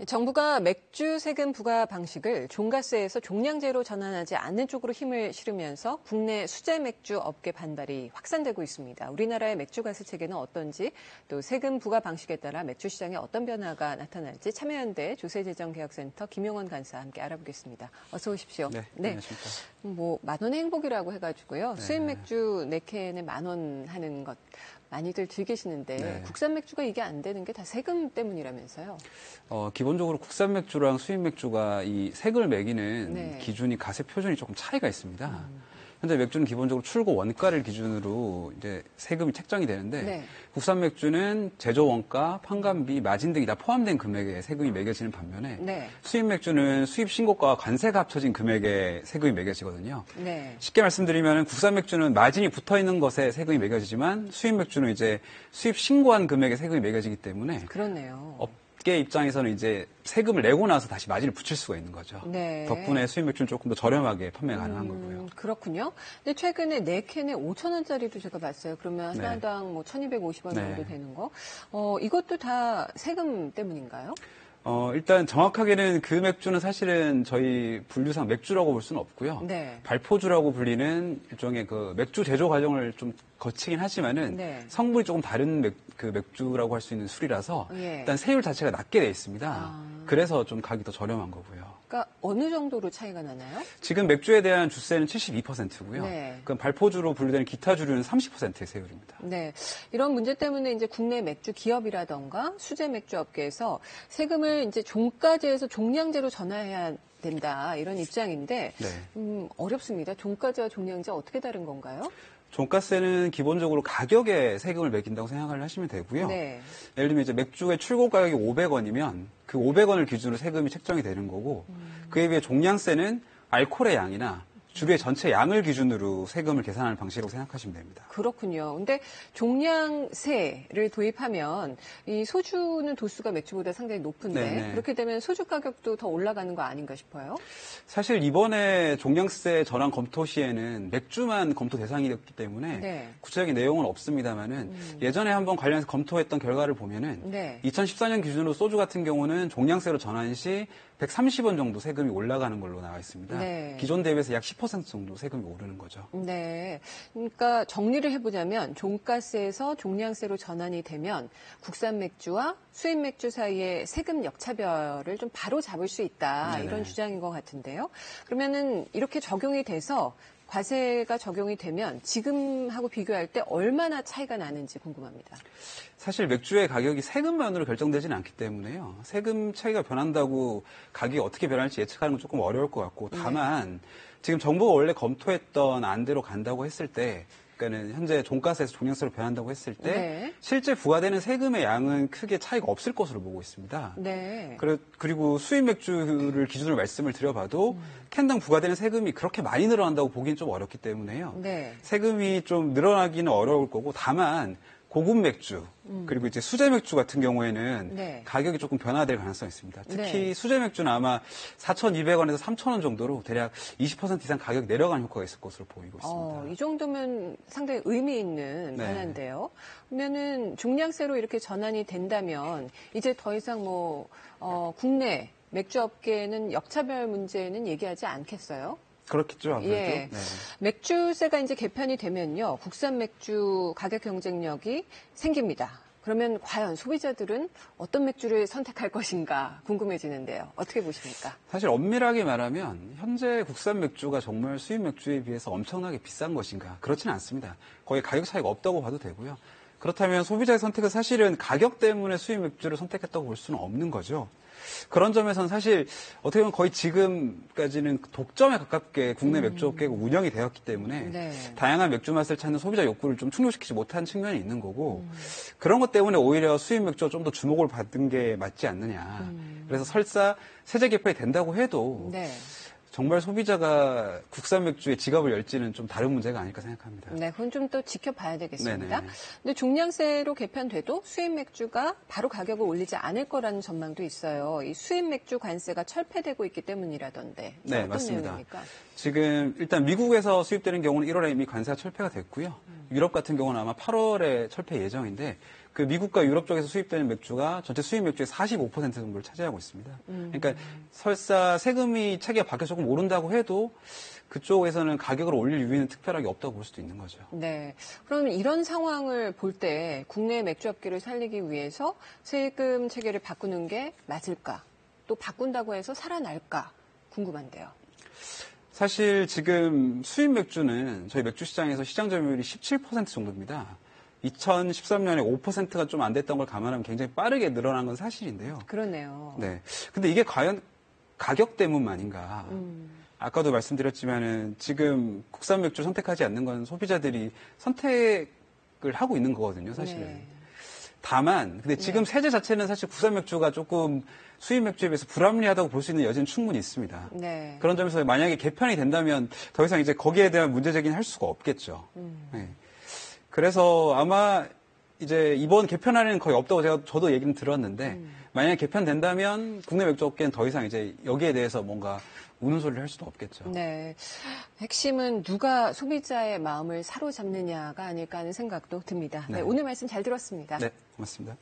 정부가 맥주 세금 부과 방식을 종가세에서 종량제로 전환하지 않는 쪽으로 힘을 실으면서 국내 수제 맥주 업계 반발이 확산되고 있습니다. 우리나라의 맥주과세 체계는 어떤지, 또 세금 부과 방식에 따라 맥주 시장에 어떤 변화가 나타날지 참여연대 조세재정개혁센터 김용원 간사 함께 알아보겠습니다. 어서 오십시오. 네, 안녕하십니까. 만 원의 행복이라고 해가지고요. 네. 수입 맥주 4캔에 10,000원 하는 것 많이들 즐기시는데 네. 국산 맥주가 이게 안 되는 게 다 세금 때문이라면서요? 기본적으로 국산 맥주랑 수입 맥주가 이 세금을 매기는 네. 기준이 가세 표준이 조금 차이가 있습니다. 현재 맥주는 기본적으로 출고 원가를 기준으로 이제 세금이 책정이 되는데 네. 국산 맥주는 제조 원가, 판관비, 마진 등이 다 포함된 금액에 세금이 매겨지는 반면에 네. 수입 맥주는 수입 신고가와 관세가 합쳐진 금액에 세금이 매겨지거든요. 네. 쉽게 말씀드리면 국산 맥주는 마진이 붙어 있는 것에 세금이 매겨지지만 수입 맥주는 이제 수입 신고한 금액에 세금이 매겨지기 때문에 그렇네요. 업계 입장에서는 이제 세금을 내고 나서 다시 마진을 붙일 수가 있는 거죠. 네. 덕분에 수입 맥주는 조금 더 저렴하게 판매 가능한 거고요. 그렇군요. 근데 최근에 4캔에 5,000원짜리도 제가 봤어요. 그러면 네. 하나당 1,250원 정도 네. 되는 거. 이것도 다 세금 때문인가요? 일단 정확하게는 그 맥주는 사실은 저희 분류상 맥주라고 볼 수는 없고요. 네. 발포주라고 불리는 일종의 그 맥주 제조 과정을 좀 거치긴 하지만은 네. 성분이 조금 다른 맥주라고 할 수 있는 술이라서 예. 일단 세율 자체가 낮게 돼 있습니다. 아. 그래서 좀 가격이 더 저렴한 거고요. 그러니까 어느 정도로 차이가 나나요? 지금 맥주에 대한 주세는 72%고요. 네. 그럼 발포주로 분류되는 기타 주류는 30%의 세율입니다. 네. 이런 문제 때문에 이제 국내 맥주 기업이라던가 수제 맥주 업계에서 세금을 이제 종가제에서 종량제로 전환해야 된다. 이런 입장인데, 네. 어렵습니다. 종가제와 종량제 어떻게 다른 건가요? 종가세는 기본적으로 가격에 세금을 매긴다고 생각을 하시면 되고요. 네. 예를 들면 이제 맥주의 출고 가격이 500원이면 그 500원을 기준으로 세금이 책정이 되는 거고 그에 비해 종량세는 알코올의 양이나 주류의 전체 양을 기준으로 세금을 계산하는 방식이라고 생각하시면 됩니다. 그렇군요. 근데 종량세를 도입하면 이 소주는 도수가 맥주보다 상당히 높은데 네네. 그렇게 되면 소주 가격도 더 올라가는 거 아닌가 싶어요. 사실 이번에 종량세 전환 검토 시에는 맥주만 검토 대상이었기 때문에 네. 구체적인 내용은 없습니다만은 예전에 한번 관련해서 검토했던 결과를 보면은 네. 2014년 기준으로 소주 같은 경우는 종량세로 전환 시 130원 정도 세금이 올라가는 걸로 나와 있습니다. 네. 기존 대비해서 약 10% 정도 세금이 오르는 거죠. 네. 그러니까 정리를 해보자면 종가세에서 종량세로 전환이 되면 국산 맥주와 수입 맥주 사이의 세금 역차별을 좀 바로 잡을 수 있다. 네네. 이런 주장인 것 같은데요. 그러면은 이렇게 적용이 돼서 과세가 적용이 되면 지금하고 비교할 때 얼마나 차이가 나는지 궁금합니다. 사실 맥주의 가격이 세금만으로 결정되지는 않기 때문에요. 세금 차이가 변한다고 가격이 어떻게 변할지 예측하는 건 조금 어려울 것 같고 다만 지금 정부가 원래 검토했던 안대로 간다고 했을 때 그러니까는 현재 종가세에서 종량세로 변한다고 했을 때 네. 실제 부과되는 세금의 양은 크게 차이가 없을 것으로 보고 있습니다. 네. 그리고 수입 맥주를 기준으로 말씀을 드려봐도 캔당 부과되는 세금이 그렇게 많이 늘어난다고 보기엔 좀 어렵기 때문에요. 네. 세금이 좀 늘어나기는 어려울 거고 다만 고급 맥주 그리고 이제 수제 맥주 같은 경우에는 네. 가격이 조금 변화될 가능성이 있습니다. 특히 네. 수제 맥주는 아마 4,200원에서 3,000원 정도로 대략 20% 이상 가격이 내려가는 효과가 있을 것으로 보이고 있습니다. 이 정도면 상당히 의미 있는 네. 변화인데요. 그러면은 종량세로 이렇게 전환이 된다면 이제 더 이상 국내 맥주 업계는 역차별 문제는 얘기하지 않겠어요? 그렇겠죠, 아무래도. 예. 네. 맥주세가 이제 개편이 되면요. 국산 맥주 가격 경쟁력이 생깁니다. 그러면 과연 소비자들은 어떤 맥주를 선택할 것인가 궁금해지는데요. 어떻게 보십니까? 사실 엄밀하게 말하면 현재 국산 맥주가 정말 수입 맥주에 비해서 엄청나게 비싼 것인가? 그렇지는 않습니다. 거의 가격 차이가 없다고 봐도 되고요. 그렇다면 소비자의 선택은 사실은 가격 때문에 수입 맥주를 선택했다고 볼 수는 없는 거죠. 그런 점에서는 사실 어떻게 보면 거의 지금까지는 독점에 가깝게 국내 맥주 업계가 운영이 되었기 때문에 네. 다양한 맥주 맛을 찾는 소비자 욕구를 좀 충족시키지 못한 측면이 있는 거고 그런 것 때문에 오히려 수입 맥주가 좀 더 주목을 받은 게 맞지 않느냐. 그래서 설사 세제 개편이 된다고 해도 네. 정말 소비자가 국산 맥주에 지갑을 열지는 좀 다른 문제가 아닐까 생각합니다. 네, 그건 좀 또 지켜봐야 되겠습니다. 네네. 근데 종량세로 개편돼도 수입 맥주가 바로 가격을 올리지 않을 거라는 전망도 있어요. 이 수입 맥주 관세가 철폐되고 있기 때문이라던데. 네, 어떤 맞습니다. 내용입니까? 지금 일단 미국에서 수입되는 경우는 1월에 이미 관세가 철폐가 됐고요. 유럽 같은 경우는 아마 8월에 철폐 예정인데 그 미국과 유럽 쪽에서 수입되는 맥주가 전체 수입 맥주의 45% 정도를 차지하고 있습니다. 그러니까 설사 세금이 체계가 바뀌어 조금 오른다고 해도 그쪽에서는 가격을 올릴 이유는 특별하게 없다고 볼 수도 있는 거죠. 네. 그럼 이런 상황을 볼 때 국내 맥주업계를 살리기 위해서 세금 체계를 바꾸는 게 맞을까? 또 바꾼다고 해서 살아날까? 궁금한데요. 사실 지금 수입 맥주는 저희 맥주 시장에서 시장 점유율이 17% 정도입니다. 2013년에 5%가 좀 안 됐던 걸 감안하면 굉장히 빠르게 늘어난 건 사실인데요. 그러네요. 네. 근데 이게 과연 가격 때문만인가? 아까도 말씀드렸지만은 지금 국산 맥주 선택하지 않는 건 소비자들이 선택을 하고 있는 거거든요, 사실은. 네. 다만, 근데 지금 세제 자체는 사실 국산 맥주가 조금 수입 맥주에 비해서 불합리하다고 볼 수 있는 여지는 충분히 있습니다. 네. 그런 점에서 만약에 개편이 된다면 더 이상 이제 거기에 대한 문제 제기는 할 수가 없겠죠. 네. 그래서 아마 이제 이번 개편안에는 거의 없다고 저도 얘기는 들었는데 만약에 개편된다면 국내 맥주 업계는 더 이상 이제 여기에 대해서 뭔가 우는 소리를 할 수도 없겠죠. 네. 핵심은 누가 소비자의 마음을 사로잡느냐가 아닐까 하는 생각도 듭니다. 네, 네. 오늘 말씀 잘 들었습니다. 네, 고맙습니다.